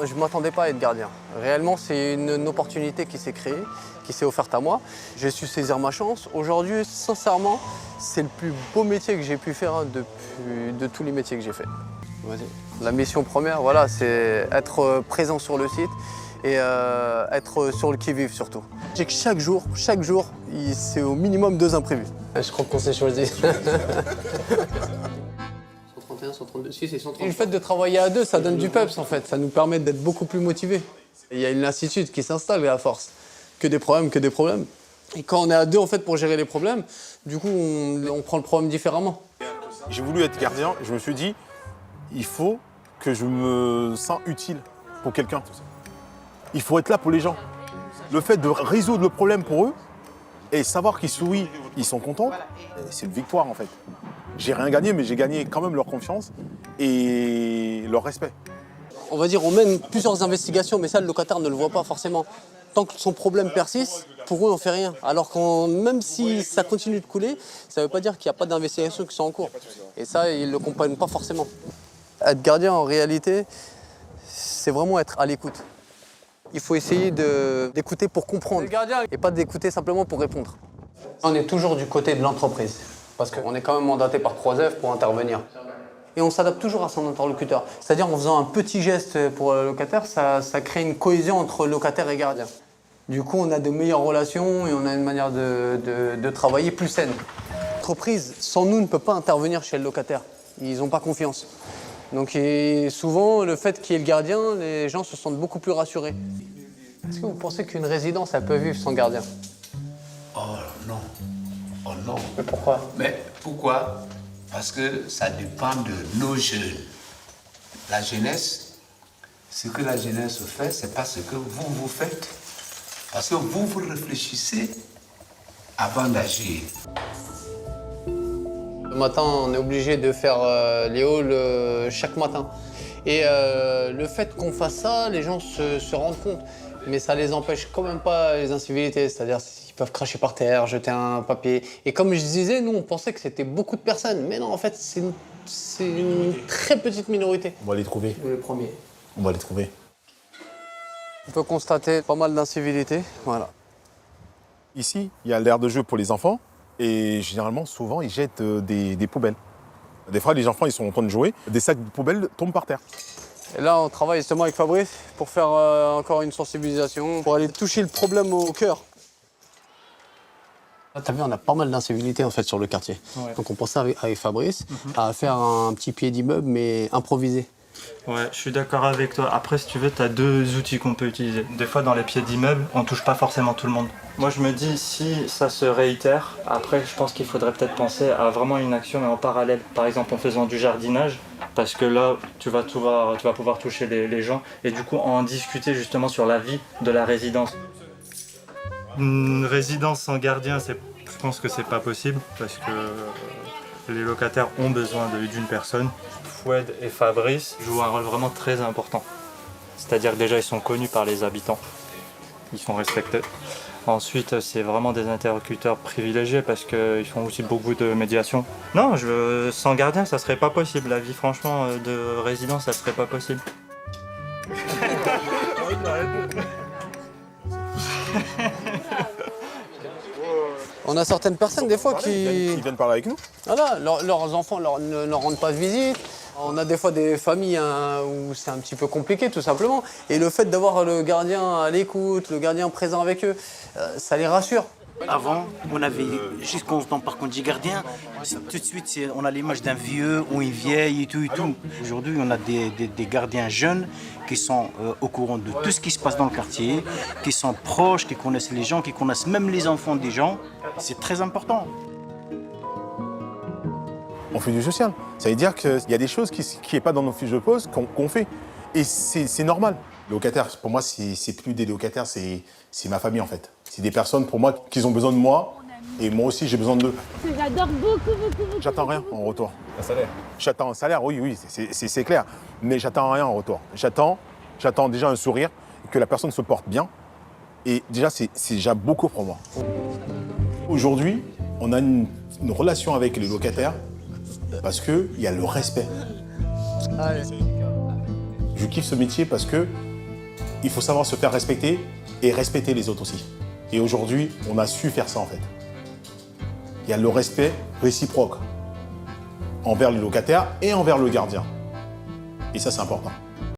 Je ne m'attendais pas à être gardien. Réellement, c'est une opportunité qui s'est créée, qui s'est offerte à moi. J'ai su saisir ma chance. Aujourd'hui, sincèrement, c'est le plus beau métier que j'ai pu faire de tous les métiers que j'ai faits. La mission première, voilà, c'est être présent sur le site et être sur le qui-vive surtout. J'ai que chaque jour, c'est au minimum 2 imprévus. Je crois qu'on s'est choisi. 131, 132, 6 et 130. Le fait de travailler à 2, ça donne du peps en fait. Ça nous permet d'être beaucoup plus motivés. Il y a une lassitude qui s'installe à force. Que des problèmes. Et quand on est à 2 en fait pour gérer les problèmes, du coup on prend le problème différemment. J'ai voulu être gardien, je me suis dit, il faut que je me sente utile pour quelqu'un. Il faut être là pour les gens. Le fait de résoudre le problème pour eux et savoir qu'ils sourient, ils sont contents, c'est une victoire en fait. J'ai rien gagné, mais j'ai gagné quand même leur confiance et leur respect. On va dire, on mène plusieurs investigations, mais ça, le locataire ne le voit pas forcément. Tant que son problème persiste, pour eux, on ne fait rien. Alors que même si ça continue de couler, ça ne veut pas dire qu'il n'y a pas d'investigations qui sont en cours. Et ça, ils ne le comprennent pas forcément. Être gardien, en réalité, c'est vraiment être à l'écoute. Il faut essayer d'écouter pour comprendre et pas d'écouter simplement pour répondre. On est toujours du côté de l'entreprise parce qu'on est quand même mandaté par 3F pour intervenir. Et on s'adapte toujours à son interlocuteur. C'est-à-dire en faisant un petit geste pour le locataire, ça crée une cohésion entre locataire et gardien. Du coup, on a de meilleures relations et on a une manière de travailler plus saine. L'entreprise, sans nous, ne peut pas intervenir chez le locataire. Ils n'ont pas confiance. Donc souvent, le fait qu'il y ait le gardien, les gens se sentent beaucoup plus rassurés. Est-ce que vous pensez qu'une résidence, elle peut vivre sans gardien? Oh non. Oh non. Mais pourquoi? Mais pourquoi? Parce que ça dépend de nos jeunes. La jeunesse, ce que la jeunesse fait, c'est pas ce que vous faites. Parce que vous réfléchissez avant d'agir. Le matin, on est obligé de faire les halls chaque matin. Et le fait qu'on fasse ça, les gens se rendent compte. Mais ça les empêche quand même pas les incivilités. C'est-à-dire qu'ils peuvent cracher par terre, jeter un papier. Et comme je disais, nous, on pensait que c'était beaucoup de personnes. Mais non, en fait, c'est une très petite minorité. On va les trouver. Le premier. On va les trouver. On peut constater pas mal d'incivilités. Voilà. Ici, il y a l'aire de jeu pour les enfants. Et généralement, souvent, ils jettent des poubelles. Des fois, les enfants, ils sont en train de jouer. Des sacs de poubelles tombent par terre. Et là, on travaille justement avec Fabrice pour faire encore une sensibilisation, pour aller toucher le problème au cœur. Là, t'as vu, on a pas mal d'incivilités en fait sur le quartier. Ouais. Donc on pensait avec Fabrice à faire un petit pied d'immeuble, mais improvisé. Ouais, je suis d'accord avec toi. Après, si tu veux, tu as 2 outils qu'on peut utiliser. Des fois, dans les pieds d'immeuble, on touche pas forcément tout le monde. Moi, je me dis, si ça se réitère, après, je pense qu'il faudrait peut-être penser à vraiment une action, mais en parallèle. Par exemple, en faisant du jardinage, parce que là, tu vas pouvoir toucher les gens et du coup, en discuter justement sur la vie de la résidence. Une résidence sans gardien, je pense que c'est pas possible, parce que les locataires ont besoin d'une personne. Foued et Fabrice jouent un rôle vraiment très important. C'est-à-dire que déjà ils sont connus par les habitants, ils sont respectés. Ensuite c'est vraiment des interlocuteurs privilégiés parce qu'ils font aussi beaucoup de médiation. Non, sans gardien ça serait pas possible, la vie franchement de résidence ça serait pas possible. On a certaines personnes des fois Ils viennent parler avec nous. Voilà, leurs enfants ne leur rendent pas visite. On a des fois des familles où c'est un petit peu compliqué tout simplement. Et le fait d'avoir le gardien à l'écoute, le gardien présent avec eux, ça les rassure. Avant, on avait, juste quand on par contre dit gardien, tout de suite on a l'image d'un vieux ou une vieille et tout et tout. Aujourd'hui, on a des gardiens jeunes qui sont au courant de tout ce qui se passe dans le quartier, qui sont proches, qui connaissent les gens, qui connaissent même les enfants des gens. C'est très important. On fait du social. Ça veut dire qu'il y a des choses qui n'est pas dans nos fiches de poste qu'on fait. Et c'est normal. Les locataires, pour moi, c'est plus des locataires, c'est ma famille en fait. C'est des personnes pour moi qui ont besoin de moi et moi aussi j'ai besoin d'eux. J'adore beaucoup. J'attends rien en retour. Un salaire? J'attends un salaire, oui, c'est clair. Mais j'attends rien en retour. J'attends déjà un sourire, que la personne se porte bien. Et déjà, c'est déjà beaucoup pour moi. Aujourd'hui, on a une relation avec les locataires parce qu'il y a le respect. Allez. Je kiffe ce métier parce que il faut savoir se faire respecter et respecter les autres aussi. Et aujourd'hui, on a su faire ça en fait. Il y a le respect réciproque envers le locataire et envers le gardien. Et ça, c'est important.